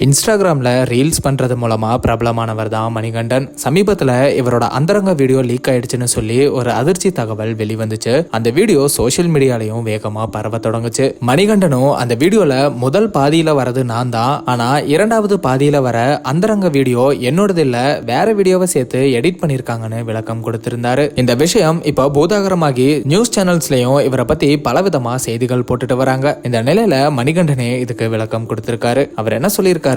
இன்ஸ்டாகிராமில் ரீல்ஸ் பண்ணுறது மூலமாக பிரபலமானவர் தான் மணிகண்டன். சமீபத்தில் இவரோட அந்தரங்க வீடியோ லீக் ஆயிடுச்சுன்னு சொல்லி ஒரு அதிர்ச்சி தகவல் வெளிவந்துச்சு. அந்த வீடியோ சோஷியல் மீடியாலையும் வேகமாக பரவ தொடங்குச்சு. மணிகண்டனும் அந்த வீடியோவில் முதல் பாதியில் வரது நான் தான், ஆனால் இரண்டாவது பாதியில் வர அந்தரங்க வீடியோ என்னோடது இல்லை, வேற வீடியோவை சேர்த்து எடிட் பண்ணியிருக்காங்கன்னு விளக்கம் கொடுத்திருந்தாரு. இந்த விஷயம் இப்போ பூதாகரமாகி நியூஸ் சேனல்ஸ்லையும் இவரை பற்றி பலவிதமாக செய்திகள் போட்டுட்டு வராங்க. இந்த நிலையில மணிகண்டனே இதுக்கு விளக்கம் கொடுத்திருக்காரு. அவர் என்ன சொல்லியிருக்காரு,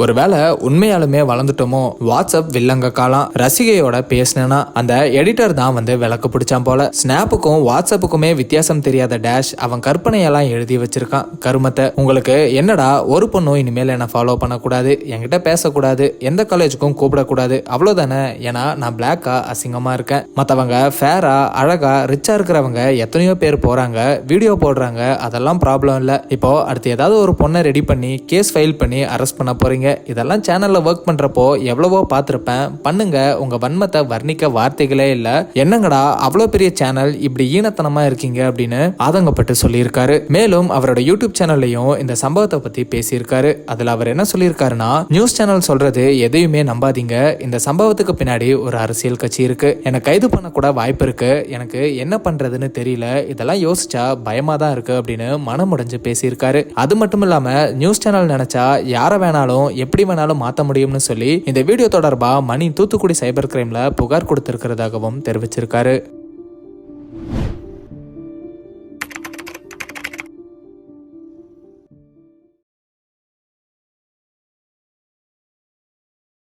ஒருவேளை உண்மையாலுமே வளர்ந்துட்டோமோ, வாட்ஸ்அப் வில்லங்க காலம், ரசிகையோட பேசினா அந்த எடிட்டர் தான் விளக்கு பிடிச்சான் போல. ஸ்னாப்புக்கும் வாட்ஸ்அப்புக்குமே வித்தியாசம் தெரியாத டேஷ் அவன் கற்பனையெல்லாம் எழுதி வச்சிருக்கான். கருமத்தை, உங்களுக்கு என்னடா, ஒரு பொண்ணும் இனிமேல் என்ன ஃபாலோ பண்ணக்கூடாது, என்கிட்ட பேசக்கூடாது, எந்த காலேஜுக்கும் கூப்பிடக்கூடாது, அவ்வளோதானே. ஏன்னா நான் பிளாக்கா அசிங்கமா இருக்கேன். மற்றவங்க ஃபேரா அழகா ரிச்சா இருக்கிறவங்க எத்தனையோ பேர் போறாங்க, வீடியோ போடுறாங்க, அதெல்லாம் ப்ராப்ளம் இல்லை. இப்போ அடுத்து ஏதாவது ஒரு பொண்ணை ரெடி பண்ணி கேஸ் ஃபைல் பண்ணி அரெஸ்ட் பண்ண போறீங்க. இதெல்லாம் சேனல்ல ஒர்க் பண்றப்போ எவ்வளவோ பார்த்திருப்பேன். பண்ணுங்க, உங்க வன்மத்தை வர்ணிக்க வார்த்தைகளே இல்ல. என்னங்கடா அவ்வளோ பெரிய சேனல் இப்படி ஈனத்தனமா இருக்கீங்க அப்படின்னு ஆதங்கப்பட்டு சொல்லியிருக்காரு. மேலும் அவரோட யூடியூப் சேனல்லையும் இந்த சம்பவத்தை பத்தி பேசியிருக்காரு. அதுல அவர் என்ன சொல்லியிருக்காருன்னா, நியூஸ் சேனல் சொல்றது எதையுமே நம்பாதீங்க. இந்த சம்பவத்துக்கு பின்னாடி ஒரு அரசியல் கட்சி இருக்கு. எனக்கு கைது பண்ண கூட வாய்ப்பு இருக்கு. எனக்கு என்ன பண்றதுன்னு தெரியல. இதெல்லாம் யோசிச்சா பயமா தான் இருக்கு அப்படின்னு மனமுடைஞ்சு பேசியிருக்காரு. அது மட்டும் இல்லாம நியூஸ் சேனல் நினைச்சா யாரை வேணாலும் எப்படி வேணாலும் மாற்ற முடியும்னு சொல்லி இந்த வீடியோ தொடர்பா மணி தூத்துக்குடி சைபர் கிரைம்ல புகார் கொடுத்திருக்கிறதாகவும் தெரிவிச்சிருக்காரு.